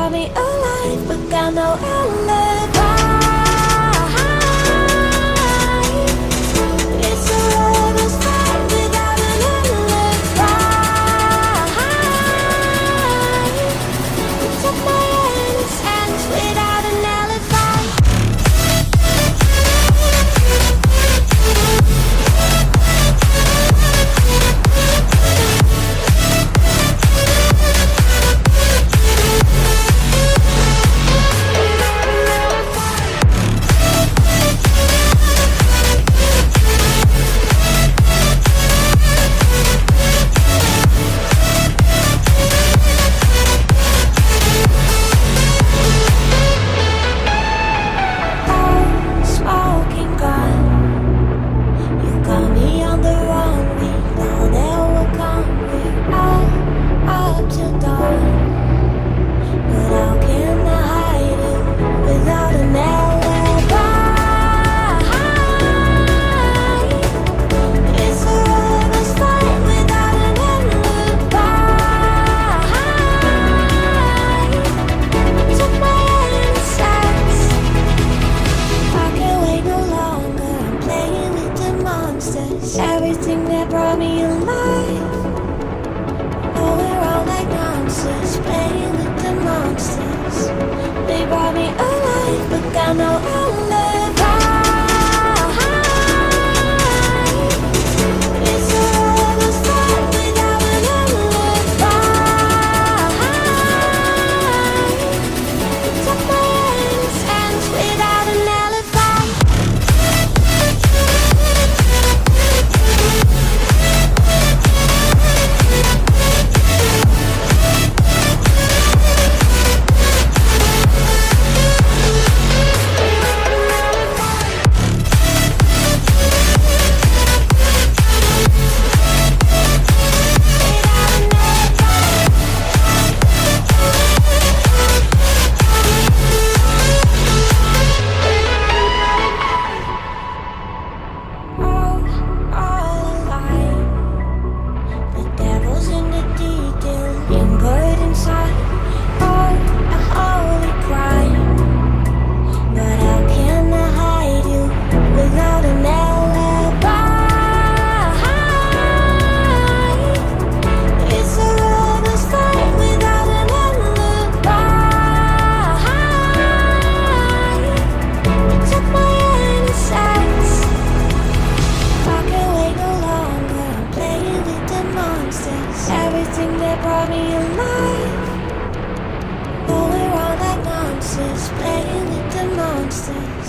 brought me alive, but got no alibi. It's a lover's fight without an alibi. Took my innocence without an alibi. Smoking gun, you got me on the run. We know that we're gone. We're up till dawn, but how can I hide it without an alibi? It's a lover's fight without an alibi. Took my innocence. I can't wait no longer. I'm playing with the monsters. Everything that brought me alive. Oh, we're all like monsters, playing with the monsters. They brought me alive, but got no alibi. It's a lover's fight without an alibi. Took my innocence without an alibi. All alive. The devil's in the detail, lingered inside. Oh, a holy crime. But how can I hide you without an alibi? It's a lover's fight without an alibi. Took my innocence. I can't wait no longer. I'm playing with the monsters. Everything that brought me alive. Oh, we're all like monsters, playing with the monsters.